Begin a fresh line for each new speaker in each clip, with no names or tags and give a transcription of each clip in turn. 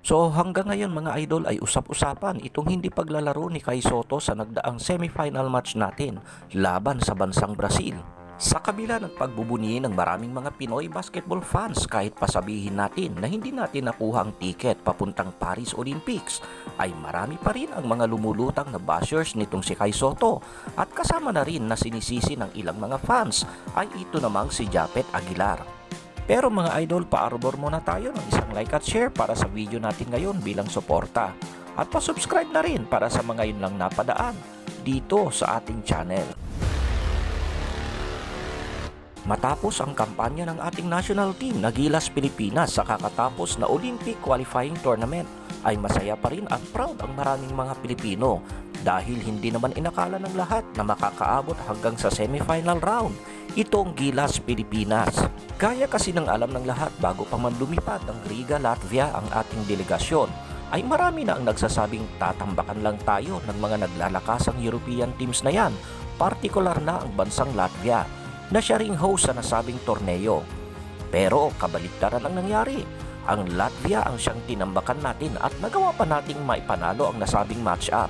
So hanggang ngayon mga idol ay usap-usapan itong hindi paglalaro ni Kai Sotto sa nagdaang semifinal match natin laban sa bansang Brazil. Sa kabila ng pagbubuni ng maraming mga Pinoy basketball fans kahit pasabihin natin na hindi natin nakuha ang tiket papuntang Paris Olympics, ay marami pa rin ang mga lumulutang na bashers nitong si Kai Sotto at kasama na rin na sinisisi ng ilang mga fans ay ito namang si Japet Aguilar. Pero mga idol, paarbor muna tayo ng isang like at share para sa video natin ngayon bilang suporta. At pa-subscribe na rin para sa mga yun lang napadaan dito sa ating channel. Matapos ang kampanya ng ating national team na Gilas Pilipinas sa kakatapos na Olympic qualifying tournament, ay masaya pa rin at proud ang maraming mga Pilipino dahil hindi naman inakala ng lahat na makakaabot hanggang sa semifinal round itong Gilas Pilipinas. Gaya kasi ng alam ng lahat bago pa man lumipad ng Riga, Latvia ang ating delegasyon, ay marami na ang nagsasabing tatambakan lang tayo ng mga naglalakasang European teams na yan, partikular na ang bansang Latvia na siya ring host sa nasabing torneo. Pero kabaligtaran ang nangyari. Ang Latvia ang siyang tinambakan natin at nagawa pa nating maipanalo ang nasabing match-up.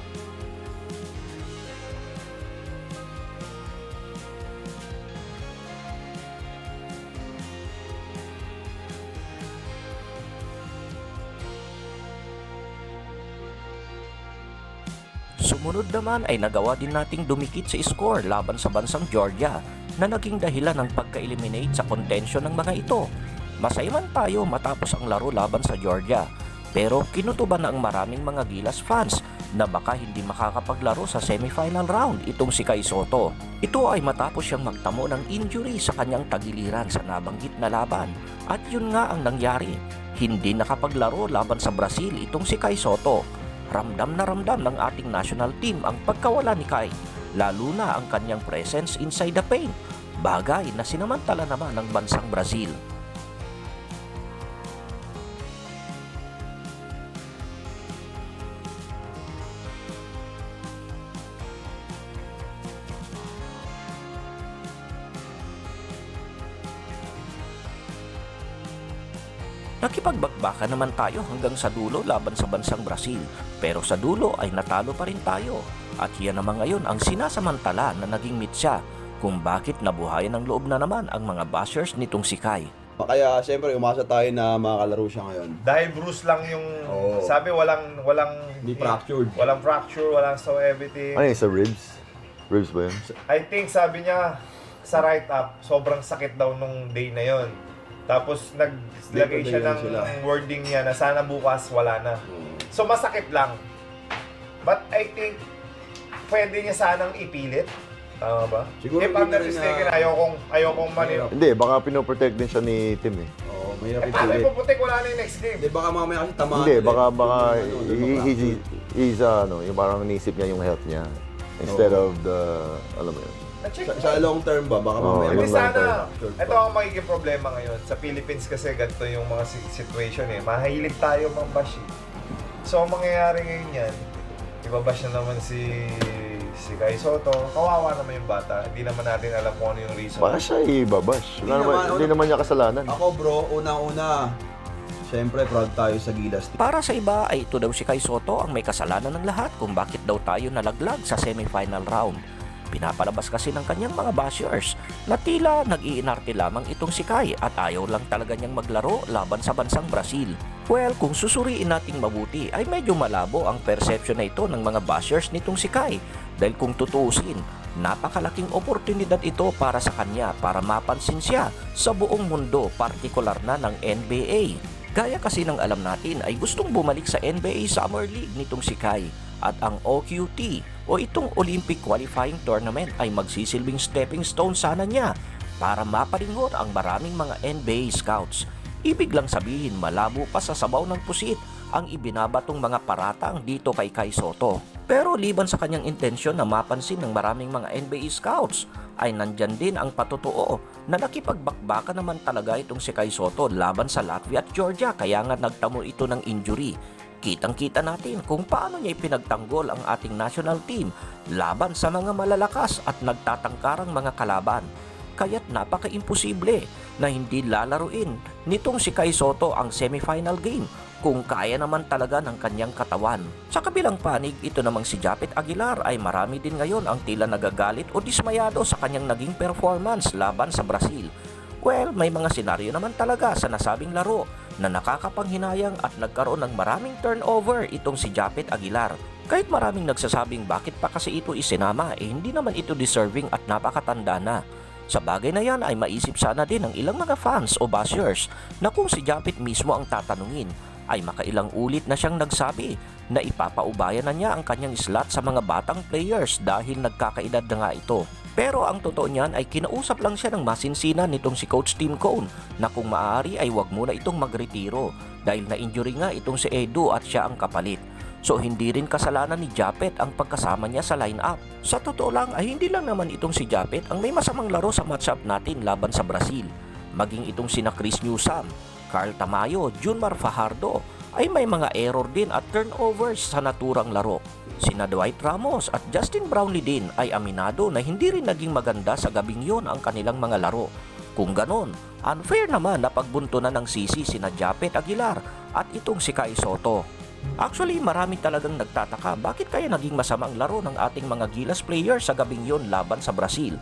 Sumunod naman ay nagawa din nating dumikit sa score laban sa bansang Georgia na naging dahilan ng pagka-eliminate sa contention ng mga ito. Masaya man tayo matapos ang laro laban sa Georgia, pero kinutuban na ang maraming mga Gilas fans na baka hindi makakapaglaro sa semifinal round itong si Kai Sotto. Ito ay matapos siyang magtamo ng injury sa kanyang tagiliran sa nabanggit na laban. At yun nga ang nangyari, hindi nakapaglaro laban sa Brazil itong si Kai Sotto. Ramdam na ramdam ng ating national team ang pagkawala ni Kai, lalo na ang kanyang presence inside the paint, bagay na sinamantala naman ng bansang Brazil. Nakipagbakbakan naman tayo hanggang sa dulo laban sa bansang Brazil, pero sa dulo ay natalo pa rin tayo. At yan naman ngayon ang sinasamantala na naging mitsa kung bakit nabuhayan ng loob na naman ang mga bashers nitong si Kai.
Kaya siyempre umasa tayo na makakalaro siya ngayon.
Dahil bruise lang yung
Oo.
sabi walang
Hindi fractured.
Walang fracture, walang so everything.
Ano yun, sa ribs? Ribs ba yun?
I think sabi niya sa right up, sobrang sakit daw nung day na yon. Tapos naglagay siya ng wording niya na sana bukas wala na. So masakit lang. But I think pwede niya sanang ipilit. Tama ba?
Siguro
If I'm
hindi
not
na rin
mistaken,
na-
ayokong mali.
Hindi, baka pinoprotect din siya ni Tim eh.
Oo, mahirap
Paano
ipilit.
ipuputik? Wala na yung next game.
Hindi, baka mamaya kasi tamaan.
Hindi,
ulit.
baka
Yung
he's yung parang nisip niya yung health niya. Instead of the, alam mo yun.
Na-check
Sa long term ba? Baka mamaya.
yung
Hindi
long term.
sana, ito ang magiging problema ngayon. Sa Philippines kasi ganito yung mga situation eh. Mahilig tayo mambash eh. So, ang mangyayari ngayon yan, ibabash na naman si Kai Sotto. Kawawa naman yung bata. Hindi naman natin alam kung ano yung reason.
Baka siya ibabash. Hindi naman niya kasalanan.
Ako bro, unang-una, siyempre proud tayo sa Gilas.
Para sa iba ay ito daw si Kai Sotto ang may kasalanan ng lahat kung bakit daw tayo nalaglag sa semifinal round. Pinapalabas kasi ng kanyang mga bashers na tila nag-iinarte lamang itong si Kai at ayaw lang talaga niyang maglaro laban sa bansang Brazil. Well, kung susuriin nating mabuti ay medyo malabo ang perception na ito ng mga bashers nitong si Kai dahil kung tutuusin, napakalaking oportunidad ito para sa kanya para mapansin siya sa buong mundo, partikular na ng NBA. Gaya kasi ng alam natin ay gustong bumalik sa NBA Summer League nitong si Kai at ang OQT o itong Olympic Qualifying Tournament ay magsisilbing stepping stone sana niya para maparingon ang maraming mga NBA scouts. Ibig lang sabihin malabo pa sa sabaw ng pusit ang ibinabatong mga paratang dito kay Kai Sotto. Pero liban sa kanyang intensyon na mapansin ng maraming mga NBA scouts, ay nandyan din ang patotoo na nakipagbakbaka naman talaga itong si Kai Sotto laban sa Latvia at Georgia kaya nga nagtamo ito ng injury. Kitang-kita natin kung paano niya ipinagtanggol ang ating national team laban sa mga malalakas at nagtatangkarang mga kalaban. Kaya't napaka-imposible na hindi lalaruin nitong si Kai Sotto ang semifinal game kung kaya naman talaga ng kanyang katawan. Sa kabilang panig, ito namang si Japet Aguilar ay marami din ngayon ang tila nagagalit o dismayado sa kanyang naging performance laban sa Brazil. Well, may mga senaryo naman talaga sa nasabing laro na nakakapanghinayang at nagkaroon ng maraming turnover itong si Japet Aguilar. Kahit maraming nagsasabing bakit pa kasi ito isinama, hindi naman ito deserving at napakatanda na. Sa bagay na yan ay maisip sana din ng ilang mga fans o bashers na kung si Japet mismo ang tatanungin, ay makailang ulit na siyang nagsabi na ipapaubayan na niya ang kanyang slot sa mga batang players dahil nagkakaedad na nga ito. Pero ang totoo niyan ay kinausap lang siya ng masinsinan nitong si Coach Tim Cone na kung maaari ay wag muna itong magretiro dahil na-injury nga itong si Edu at siya ang kapalit. So hindi rin kasalanan ni Japet ang pagkasama niya sa lineup. Sa totoo lang ay hindi lang naman itong si Japet ang may masamang laro sa matchup natin laban sa Brazil. Maging itong sina Chris Newsome, Carl Tamayo, Junmar Fajardo ay may mga error din at turnovers sa naturang laro. Sina Dwight Ramos at Justin Brownlee din ay aminado na hindi rin naging maganda sa gabing yon ang kanilang mga laro. Kung ganon, unfair naman na pagbuntunan ng sisi sina Japet Aguilar at itong si Kai Sotto. Actually, marami talagang nagtataka bakit kaya naging masama ang laro ng ating mga Gilas players sa gabing yon laban sa Brazil.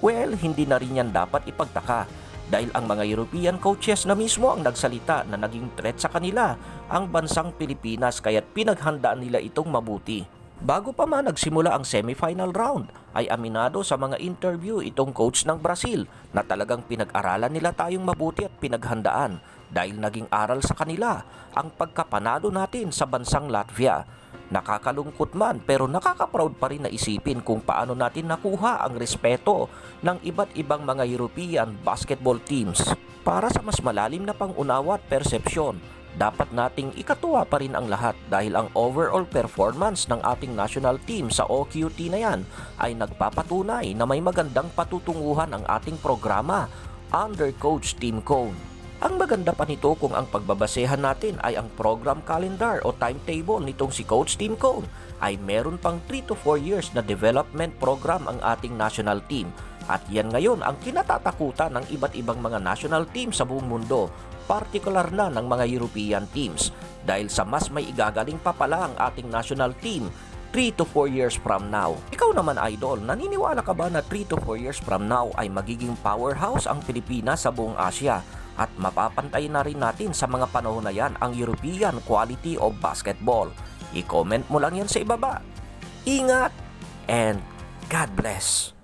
Well, hindi na rin yan dapat ipagtaka dahil ang mga European coaches na mismo ang nagsalita na naging threat sa kanila ang bansang Pilipinas kaya't pinaghandaan nila itong mabuti. Bago pa man nagsimula ang semifinal round, ay aminado sa mga interview itong coach ng Brazil na talagang pinag-aralan nila tayong mabuti at pinaghandaan dahil naging aral sa kanila ang pagkapanalo natin sa bansang Latvia. Nakakalungkot man pero nakaka-proud pa rin na isipin kung paano natin nakuha ang respeto ng iba't ibang mga European basketball teams. Para sa mas malalim na pangunawa at persepsyon, dapat nating ikatuwa pa rin ang lahat dahil ang overall performance ng ating national team sa OQT na yan ay nagpapatunay na may magandang patutunguhan ang ating programa under Coach Tim Cone. Ang maganda pa nito kung ang pagbabasehan natin ay ang program calendar o timetable nitong si Coach Tim Cone ay meron pang 3 to 4 years na development program ang ating national team. At yan ngayon ang kinatatakutan ng iba't ibang mga national team sa buong mundo, partikular na ng mga European teams. Dahil sa mas may igagaling pa pala ang ating national team 3 to 4 years from now. Ikaw naman idol, naniniwala ka ba na 3 to 4 years from now ay magiging powerhouse ang Pilipinas sa buong Asia? At mapapantay na rin natin sa mga panahon na yan ang European quality of basketball. I-comment mo lang yan sa ibaba. Ingat and God bless!